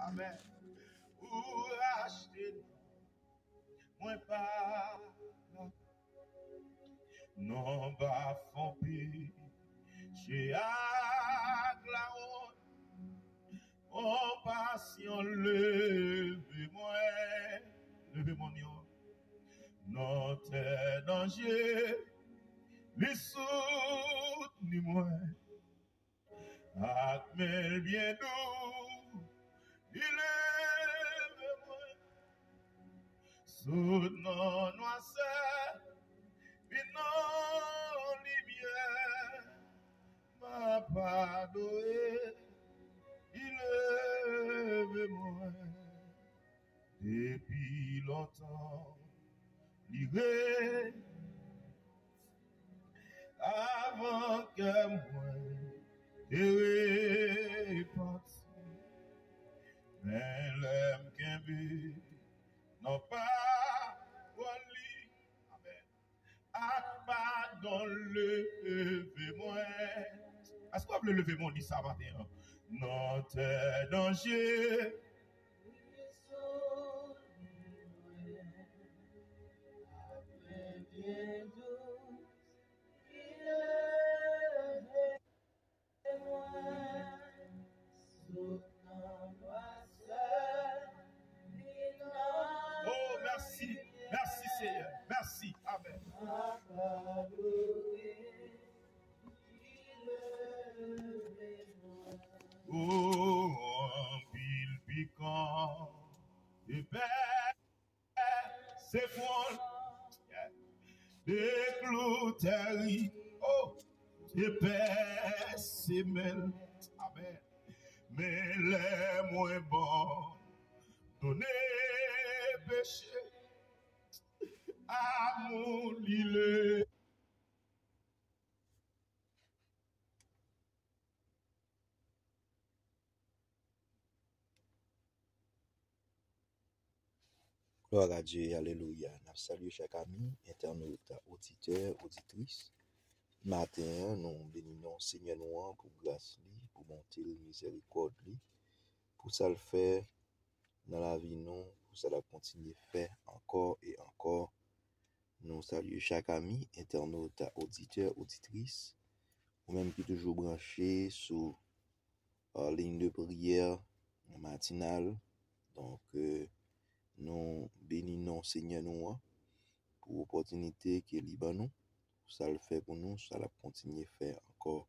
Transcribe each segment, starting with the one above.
Amen. Ou acheter, moi pas, non pas font chez la honte, en passion levez-moi, levez-moi, notre danger, les soutenez-moi, admets bien doux, il lève-moi, soutenons noisseur, et non lumière, ma pardonné, il lève-moi, depuis longtemps, livré, avant que moi, et parti, mais l'homme qu'un but, non pas, wali, amen, à pas dans le lever-moi. Est-ce qu'on peut le lever-moi, dit ça matin? Notre danger, oh, merci, merci Seigneur, merci, amen. Oh, un pile piquant, et c'est fond, des clous terri, oh, épais, c'est mêle, amen. Mais les moins bons, donnez péché à mon île. Gloire à Dieu, alléluia. Nous saluons chaque ami, internaute, auditeur, auditrice. Matin, nous bénissons Seigneur nous pour grâce, pour bonté, miséricorde, pour ça le faire dans la vie, nous, pour ça la continuer faire encore et encore. Nous saluons chaque ami, internaute, auditeur, auditrice, ou même qui est toujours branché sur la ligne de prière matinale. Donc, nous bénissons Seigneur nous pour l'opportunité qu'il est nous. Ça le fait pour nous, ça la continue à faire encore.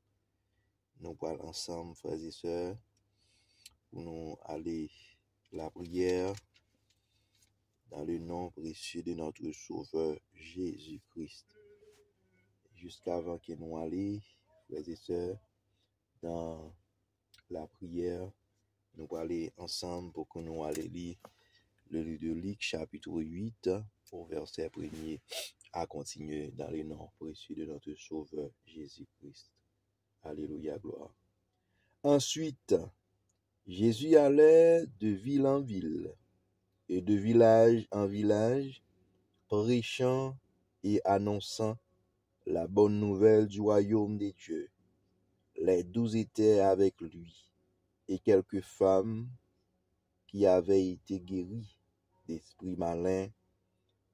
Nous parlons ensemble, frères et sœurs, pour nous aller la prière dans le nom précieux de notre Sauveur Jésus-Christ. Jusqu'avant que nous allions, frères et sœurs, dans la prière, nous allons aller ensemble pour que nous allions lire le livre de Luc, chapitre 8, au verset 1er, à continuer dans le nom précieux de notre Sauveur Jésus-Christ. Alléluia, gloire. Ensuite, Jésus allait de ville en ville et de village en village, prêchant et annonçant la bonne nouvelle du royaume des dieux. Les 12 étaient avec lui, et quelques femmes qui avaient été guéries d'esprits malins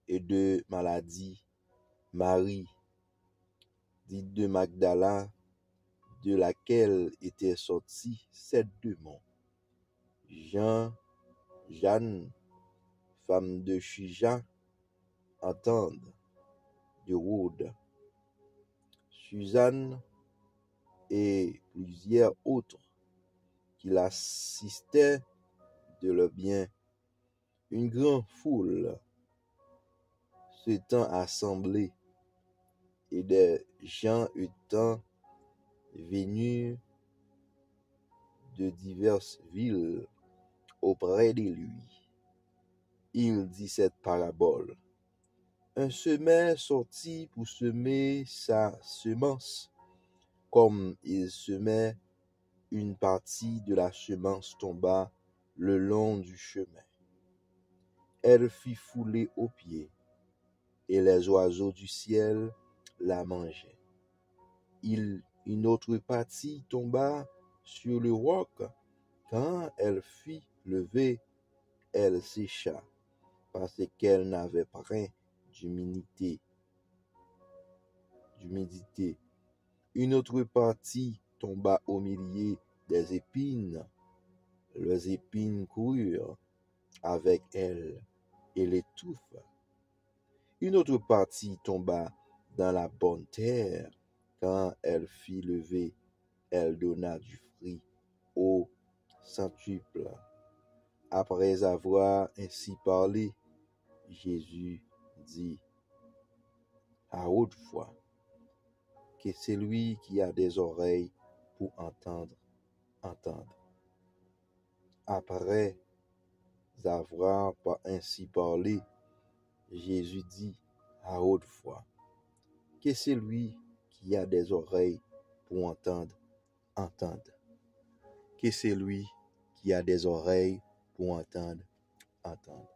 et de maladies. Marie, dite de Magdala, de laquelle étaient sortis 7 démons. Jeanne, femme de Chuza, entende de Rhodes, Suzanne et plusieurs autres qui l'assistaient de leur bien. Une grande foule s'étant assemblée et des gens étant venus de diverses villes auprès de lui, il dit cette parabole. Un semeur sortit pour semer sa semence. Comme il semait, une partie de la semence tomba le long du chemin. Elle fut foulée aux pieds, et les oiseaux du ciel la mangeaient. Une autre partie tomba sur le roc. Quand elle fut levé, elle sécha, parce qu'elle n'avait point d'humidité. Une autre partie tomba au milieu des épines. Les épines coururent avec elle et l'étouffent. Une autre partie tomba dans la bonne terre. Quand elle fit lever, elle donna du fruit au centuple. Après avoir ainsi parlé, Jésus dit à haute voix que celui qui a des oreilles pour entendre, entende. Après avoir ainsi parlé, Jésus dit à haute voix que celui qui a des oreilles pour entendre, entende. Que celui qui a des oreilles pour entendre, entende.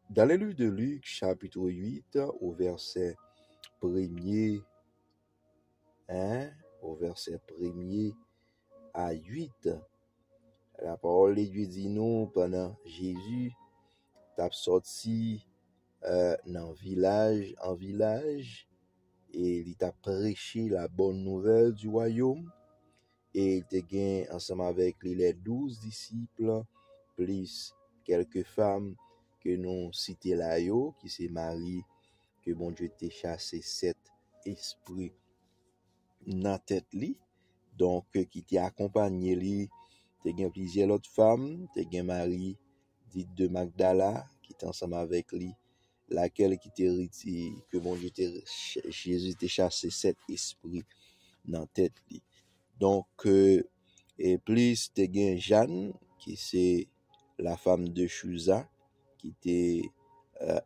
Dans le livre de Luc, chapitre 8, au verset 1er, au verset 1er à 8, la parole de Dieu dit nous, pendant Jésus t'a sorti en village, et il t'a prêché la bonne nouvelle du royaume, et il t'a gagné ensemble avec lui les 12 disciples, plus quelques femmes que nous citons là, qui c'est Marie, que bon Dieu t'a chassé 7 esprits dans tête li, donc qui t'a accompagné li, t'as gagné plusieurs autres femmes, t'as gagné Marie dite de Magdala qui est ensemble avec lui, laquelle qui t'a que bon Dieu Jésus t'a chassé 7 esprits dans tête li. Donc et plus t'as gagné Jeanne qui c'est la femme de Chusa qui était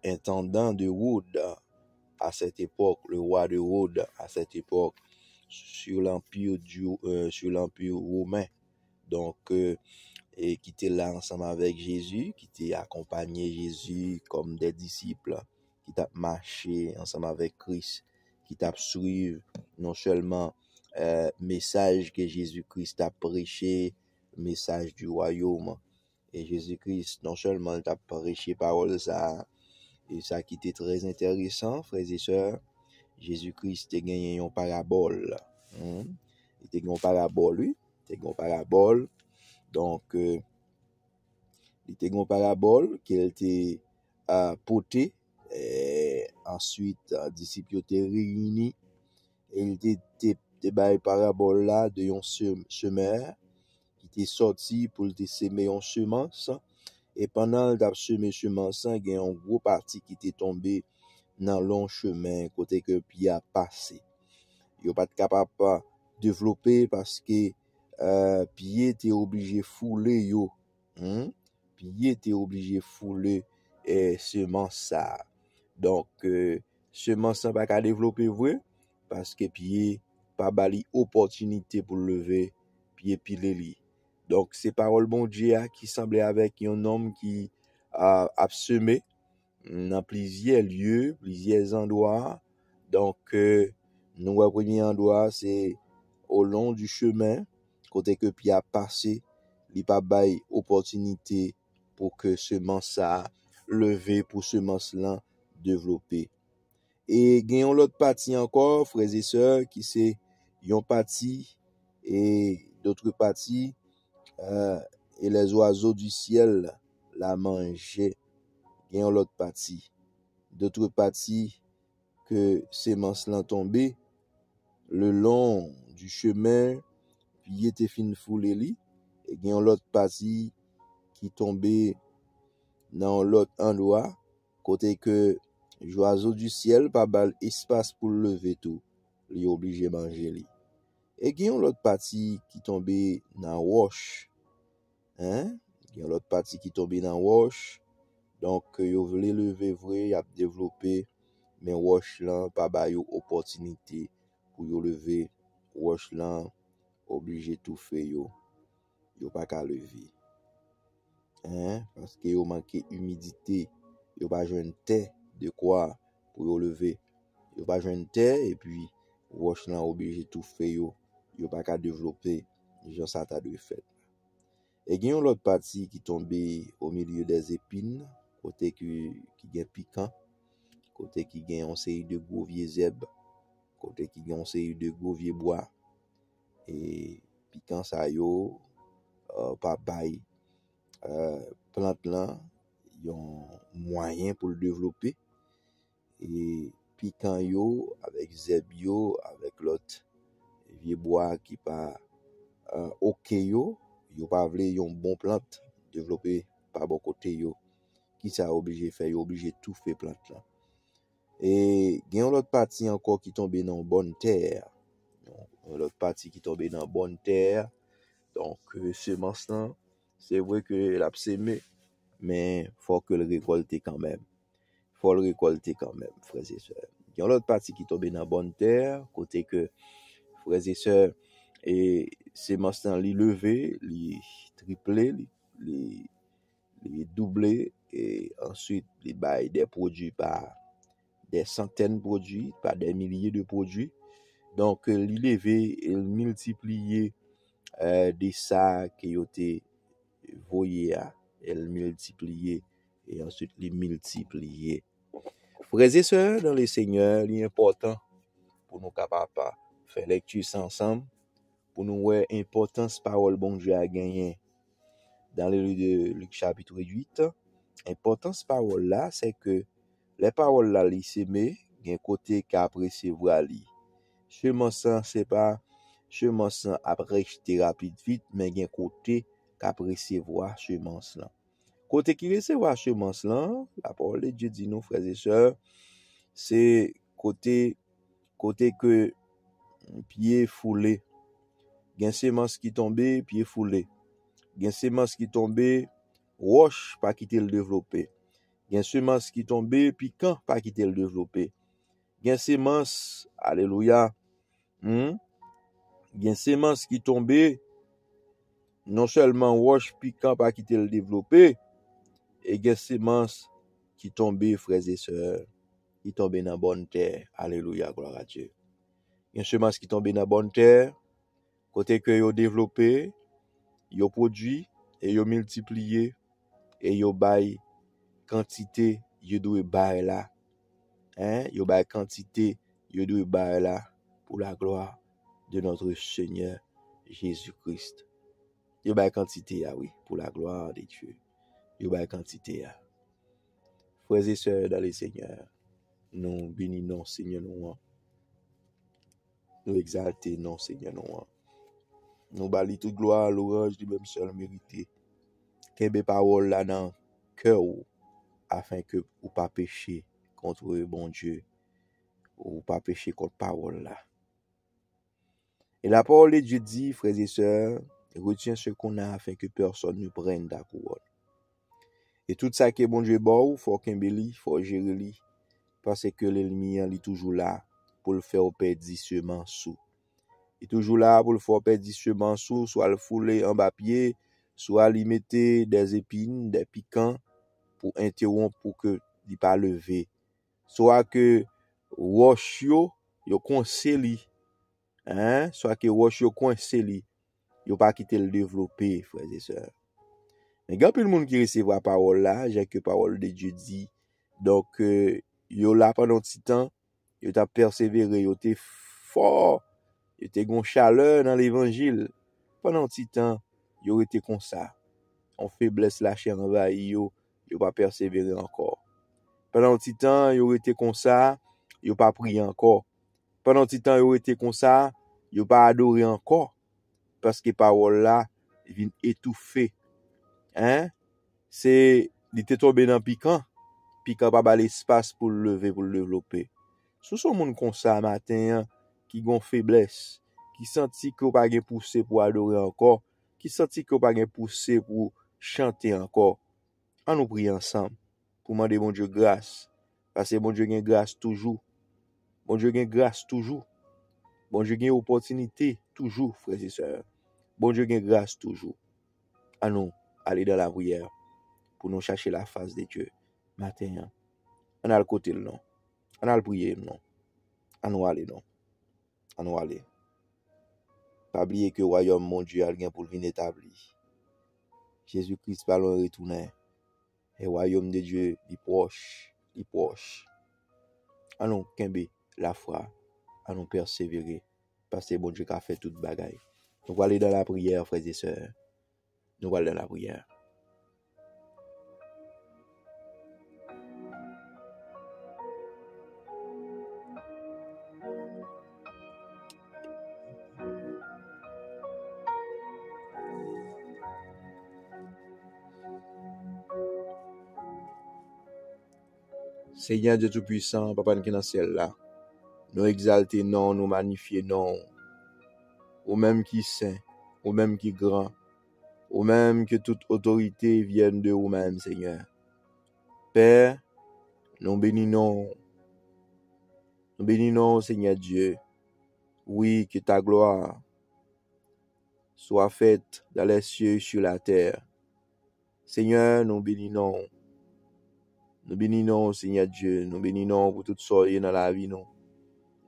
intendant de Rhodes à cette époque, le roi de Rhodes à cette époque sur l'empire romain. Donc et qui était là ensemble avec Jésus, qui était accompagné Jésus comme des disciples, qui t'a marché ensemble avec Christ, qui t'a suivi non seulement message que Jésus-Christ a prêché, message du royaume, et Jésus-Christ non seulement t'a prêché parole ça, et ça qui était très intéressant, frères et sœurs, Jésus-Christ a gagné une parabole. Il a gagné une parabole, lui. Il a gagné une parabole. Donc, il a gagné une parabole qu'il était porté. Ensuite, disciples étaient réunis. Et il était une parabole là de un semeur qui était sorti pour te semer une semence. Et pendant qu'il a semé semence, il y a un gros parti qui était tombé dans le long chemin, côté que pied a passé. Il n'est pas capable de développer parce que pied était obligé de fouler yo. Pied était obligé de fouler semence ça. Donc semence ça pas qu'à développer vrai parce que pied pas bali opportunité pour lever pied piler li. Donc c'est parole bon Dieu qui semblait avec un homme qui a semé dans plusieurs lieux, plusieurs endroits. Donc, nous, le premier endroit, c'est au long du chemin, côté que puis a passé, il pas bail opportunité pour que semence ça lever, pour semence là développer. Et gagnons l'autre partie encore, frères et sœurs, qui c'est yon partie et d'autres parties, et les oiseaux du ciel la mangeaient. Gagnons l'autre partie. D'autres parties que semence l'ont tombé le long du chemin, puis il était fin foulé li, et gagnons l'autre partie qui tombait dans l'autre endroit, côté que l'oiseau du ciel pas bal espace pour lever tout, li obligé manger li. Et gagnons l'autre partie qui tombait dans roche. Gagnons l'autre partie qui tombait dans roche. Donc, yo voulait lever vrai, y a développé, mais roche là, pas ba yo opportunité pour yo lever. Roche là, obligé tout faire yo pas qu'à lever. Parce que yo manqué humidité, yo pas joindre terre de quoi pour yo lever. Yo pas joindre terre et puis roche là obligé tout faire yo pas qu'à développer, genre ça t'a de fait. Et il y a une autre partie qui tombe au milieu des épines, côté qui est piquant, côté qui est une série de gros vieux zèbres, côté qui est une série de gros vieux bois. Et piquant ça yo, pas bail plante là, y a un moyen pour le développer. Et piquant yo, avec zèbre yo, avec l'autre vieux bois qui pas ok yo pas vle yon bon plante développer par bon côté yo qui ça obligé faire yo obligé tout faire plante là et gen l'autre partie encore qui tombe dans bonne terre l'autre partie qui tombe dans bonne terre donc semence là c'est vrai que l'a semé mais faut que le récolter quand même frères et sœurs gen l'autre partie qui tombe dans bonne terre côté que frères et sœurs et semence là li lever li tripler li doubler et ensuite li bail des produits par des centaines de produits par des milliers de produits donc li lever et multiplier des ça que yo te voyé a elle multiplier et ensuite li multiplier frères et sœurs dans le Seigneur il est important pour nous capable faire lecture ensemble pour nous voir importance parole bon Dieu a gagné dans le livre de Luc chapitre 8. Importance parole là c'est que les paroles là li semé gen côté qu'après recevoir li. Semence c'est pas semence après jeter rapide vite mais gen côté qu'après recevoir semence là. Côté qui recevoir semence là, la parole de Dieu dit nous frères et sœurs, c'est côté que pied foulé. Gen semence qui tombé, pied foulé. Gen semence qui tombé, roche pas quitter le développer. Gen semence qui tombé, piquant pas quitter le développer. Gen semence, alléluia. Gen semence qui tombé, non seulement roche piquant pas quitter le développer, et gen semence qui tombé, frères et sœurs, qui tombé dans bonne terre. Alléluia, gloire à Dieu. Gen semence qui tombé dans bonne terre, côté que yo développé, yo produit et yo multiplié et yo bail quantité yo doit bail là yo bail quantité yo doit bail là pour la gloire de notre Seigneur Jésus-Christ. Yo bail quantité oui pour la gloire de Dieu. Yo bail quantité frères et sœurs dans le Seigneur, nous bénissons Seigneur nous exaltons non Seigneur nous bali toute gloire l'orange du même seul mérité. Kembe parole là dans cœur afin que ou pas pécher contre bon Dieu ou pas pécher contre parole là. Et la parole de Dieu dit, frères et sœurs, retiens ce qu'on a afin que personne ne prenne ta couronne. Et tout ça que bon Dieu bon, faut kembeli, faut gérer li parce que l'ennemi est toujours là pour le faire perdre semence sous. Il est toujours là pour le faire perdre semence sous, soit le fouler en bas pied, soit lui mettre des épines, des piquants pour interrompre pour que il pas lever. Soit que roche yo coincé li, soit que roche yo coincé li, yo pas quitter le développer, frères et sœurs. Mais quand le monde qui recevra parole là, j'ai que parole de Dieu dit. Donc yo là pendant petit temps, yo t'a persévéré, yo t'es fort, yo t'es gon chaleur dans l'évangile. Pendant petit temps, yo été comme ça. On faiblesse la chair envahie yo pas persévérer encore. Pendant petit temps, yo été comme ça, yo pas prier encore. Pendant petit temps, yo été comme ça, yo pas adorer encore parce que parole là vient étouffer. C'est il était tombé dans piquant pas l'espace pour le lever pour le développer. Sous son monde comme ça matin qui gon faiblesse, qui senti que pas gen pousser pour adorer encore, qui senti que pas gen pousser pour chanter encore. On nous prie ensemble pour demander bon Dieu grâce parce que bon Dieu gen grâce toujours. Bon Dieu gen grâce toujours. Bon Dieu gen opportunité toujours, frères et sœurs. Bon Dieu gen grâce toujours. À nous aller dans la prière pour nous chercher la face de Dieu matin. On a le côté le non. On a le prier non. On nous aller non. On nous aller. Pas oublier que le royaume mon Dieu a rien pour venir établi. Jésus-Christ va le retourner. Et le royaume de Dieu est proche. Il est proche. Allons, kembe la foi. Allons persévérer. Parce que bon Dieu a fait toute bagaille. Nous allons aller dans la prière, frères et sœurs. Nous allons aller dans la prière. Seigneur Dieu Tout-Puissant, Papa qui est dans le ciel là, nous exalter non, nous magnifier non, ou même qui saint, ou même qui grand, ou même que toute autorité vienne de vous-même, Seigneur. Père, nous bénissons, Seigneur Dieu, oui, que ta gloire soit faite dans les cieux et sur la terre. Seigneur, nous bénissons, Seigneur Dieu, nous bénissons pour toute sorte dans la vie, nous.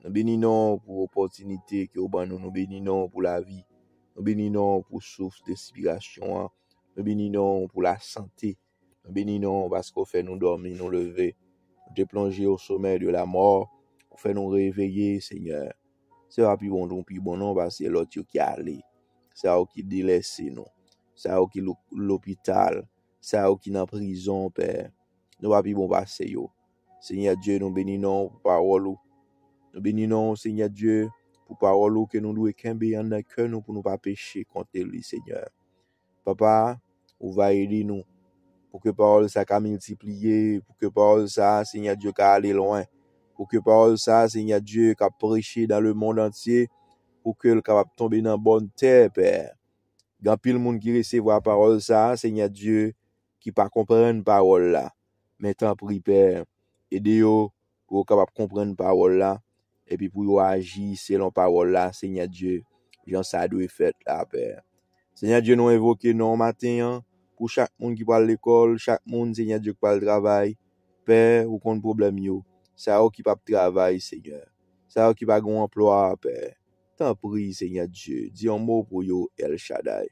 Nous bénissons pour l'opportunité que vous donnez, nous bénissons pour la vie, nous bénissons pour souffle d'inspiration, nous bénissons pour la santé, nous bénissons parce qu'on fait nous dormir, nous lever, nous plonger au sommet de la mort, on fait nous réveiller, Seigneur. C'est pas plus bon non, parce que c'est l'autre qui a allé, c'est eux qui délaissé nous, c'est eux qui l'hôpital, c'est eux qui dans prison, Père. Nous pas plus bon passer yo. Seigneur Dieu, nous bénissons pour parole. Nous bénissons, Seigneur Dieu, pour parole que nous devons kembe en dans cœur nous pour nous pas pécher contre lui, Seigneur. Papa, ou va aider nous pour que parole ça ka multiplier, pour que parole ça, Seigneur Dieu, ka aller loin, pour que parole ça, Seigneur Dieu, ka prêcher dans le monde entier, pour que le capable tomber dans bonne terre, Père. Gan pile monde qui recevoir parole ça, Seigneur Dieu, qui pas comprendre parole là. Mais tant prie, Père, aidez-yo pour capable comprendre parole là. Et puis pour yo agir selon parole là, Seigneur Dieu, j'en ça doit fait là, Père. Seigneur Dieu, nous invoquer non matin pour chaque monde qui parle l'école, chaque monde, Seigneur Dieu, qui parle travail. Père, ou qu'on problème yo, ça qui pas travail, Seigneur. Ça qui pas gon emploi, Père. Tant prie, Seigneur Dieu, dis un mot pour yo, El Shaddai.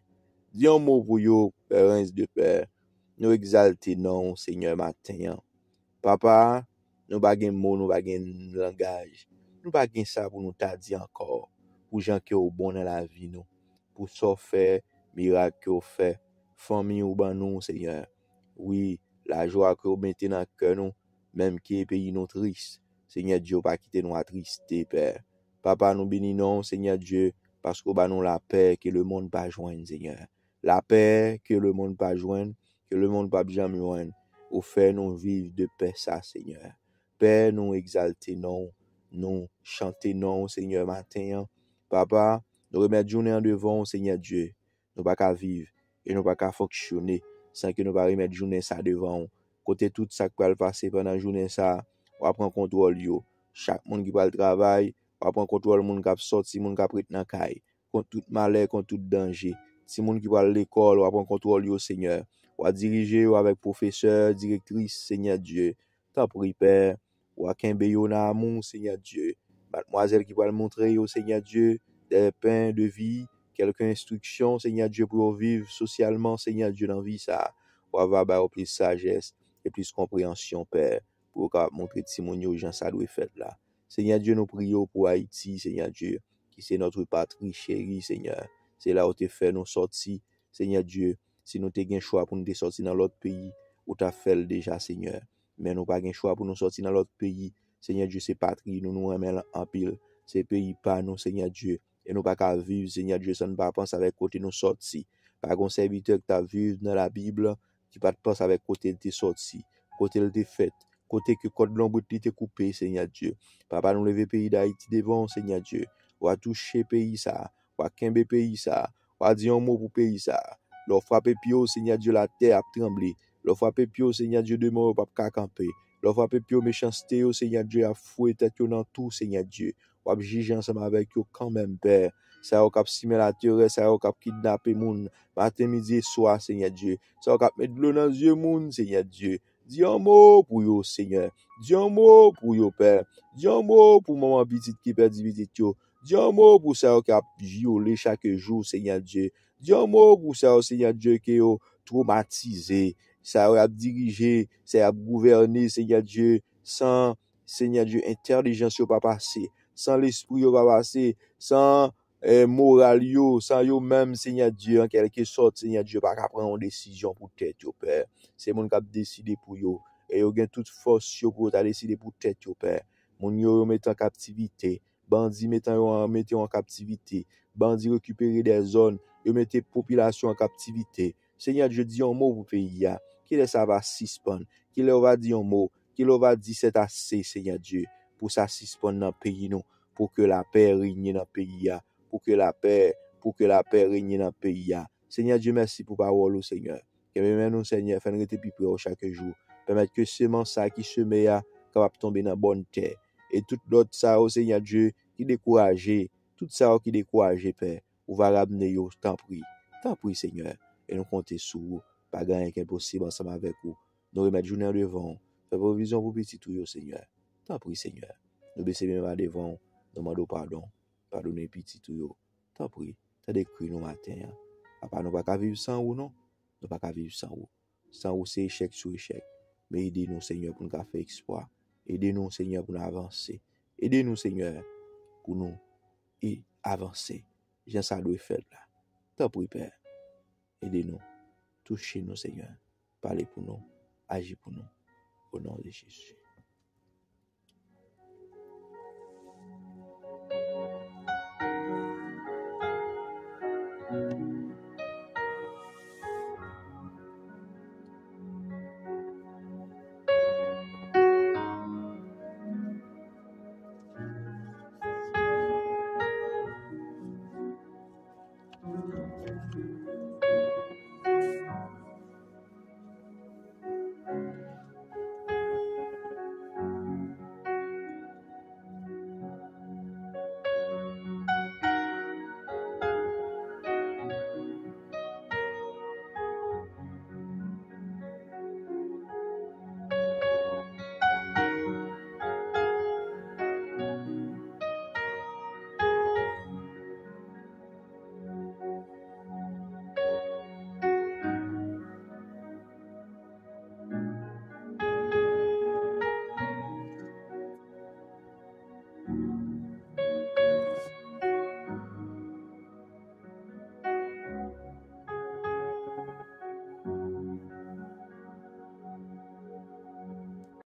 Dis un mot pour yo, Père de Père. Nous exalter non, Seigneur, matin. Papa, nous pas gen mot, nous pas gen langage. Nous pas gen ça pour nous t'a dit encore. Pour gens qui au bon dans la vie nous. Pour ça faire miracle que fait, famille ou ban nous, Seigneur. Oui, la joie que vous mettez dans cœur nous, même qui est pays nous triste. Seigneur Dieu, pas quitter nous attristé, Père. Papa, nous bénissons, Seigneur Dieu, parce que nous la paix que le monde pas joindre, Seigneur. La paix que le monde pas joindre, que le monde pas jamais joindre. Ou fait nous vivre de paix ça, Seigneur. Père, nous exalter non, nous chanter non, Seigneur, matin. Papa, nous remettre journée en devant, Seigneur Dieu. Nous pas qu'à vivre et nous pas qu'à fonctionner sans que nous pas remettre journée ça devant. Côté tout ça qui va passer pendant la journée ça, on va prendre contrôle yo. Chaque monde qui va le travail, on va prendre contrôle monde qui sorti, monde qui prête dans caille. Contre tout malheur, contre tout danger. Si monde qui va l'école, on va prendre contrôle yo, Seigneur. On va diriger avec professeur, directrice, Seigneur Dieu. Tant prie, Père. On va kembe yo nan amour, Seigneur Dieu. Mademoiselle qui va le montrer yo, Seigneur Dieu, des pains de vie, quelques instructions, Seigneur Dieu, pour vivre socialement, Seigneur Dieu, dans la vie, ça. On va avoir plus sagesse et plus compréhension, Père, pour montrer témoigner aux gens ça doit faire là. Seigneur Dieu, nous prions pour Haïti, Seigneur Dieu, qui c'est notre patrie chérie, Seigneur. C'est là où tu fait nous sortir, Seigneur Dieu. Si nous t'avons un choix pour nous sortir dans l'autre pays, où tu as fait déjà, Seigneur. Mais nous pas un choix pour nous sortir dans l'autre pays. Seigneur Dieu, c'est patrie, nous aimons en pile. C'est pays pas nous, Seigneur Dieu. Et nous pas qu'à vivre, Seigneur Dieu, ça ne pas penser avec côté nous sortir. Par un serviteur que tu as vu dans la Bible, qui pas pense avec côté il t'est sorti, côté il t'est fait, côté que code l'ombre t'est coupé, Seigneur Dieu. Papa, nous lever pays d'Haïti devant, Seigneur Dieu. On va toucher pays ça, on va kembe pays ça, on va dire un mot pour pays ça. Leur frapper pio, Seigneur Dieu, la terre a tremblé. Leur frapper pio, Seigneur Dieu, de mort, pas camper. Leur frapper pio, méchanceté, Seigneur Dieu, a foué tête dans tout, Seigneur Dieu. On va juger ensemble avec eux quand même, Père. Ça va cap simer la terre, ça va cap kidnapper moun. Matin, midi et soir, Seigneur Dieu. Ça va cap mettre de l'eau dans les yeux, moun, Seigneur Dieu. Dis un mot pour eux, Seigneur. Dis un mot pour eux, Père. Dis un mot pour maman petite qui perd petite yo. Dis un mot pour ça qui a violé chaque jour, Seigneur Dieu. Dis un mot pour ça, Seigneur Dieu, qui traumatisé, ça a dirigé, ça a gouverné, Seigneur Dieu, sans, Seigneur Dieu, intelligence yo pas passé, sans l'esprit yo pas passé, sans moral yo, sans yo même, Seigneur Dieu, en quelque sorte, Seigneur Dieu, pas qu'à prendre une décision pour tête yo, Père. C'est mon qui a décidé pour yo, et yo gen toute force yo pour ta décider pour tête yo, Père. Mon yo met en captivité, bandits mettent en captivité, bandits récupérer des zones, yo mettez population en captivité. Seigneur, je dis un mot pour pays, qu'il ça va suspendre, qu'il va dire un mot, qu'il va dire c'est assez, Seigneur Dieu, pour ça suspendre dans le pays, nous, pour que la paix règne dans le pays, pour que la paix règne dans le pays. Seigneur Dieu, merci pour parole, Seigneur. Que même nous, Seigneur, fais nous être plus près chaque jour. Permettre que semence ça qui se met capable tomber dans bonne terre. Et tout d'autres ça, Seigneur Dieu, qui découragé, tout ça qui découragé, Père, ou va ramener yo, t'en prie, Seigneur. Et nous compter sur vous, pas gagner qui est possible ensemble avec vous. Nous remettre journée devant, faire provision pour petit tout, Seigneur. T'en prie, Seigneur. Nous baisser même devant, nous demandons pardon, pardonnez petit tout, t'en prie, t'as décrit nous matin. Papa, nous pas vivre sans vous, non? Nous pas vivre sans vous. Sans vous, c'est échec sur échec. Mais aidez-nous, Seigneur, pour nous faire exploit. Aidez-nous, Seigneur, pour nous avancer. Aidez-nous, Seigneur, pour nous avancer. J'ai ça doit faire là. T'en prie, Père. Aidez-nous. Touchez-nous, Seigneur. Parlez pour nous. Agissez pour nous. Au nom de Jésus.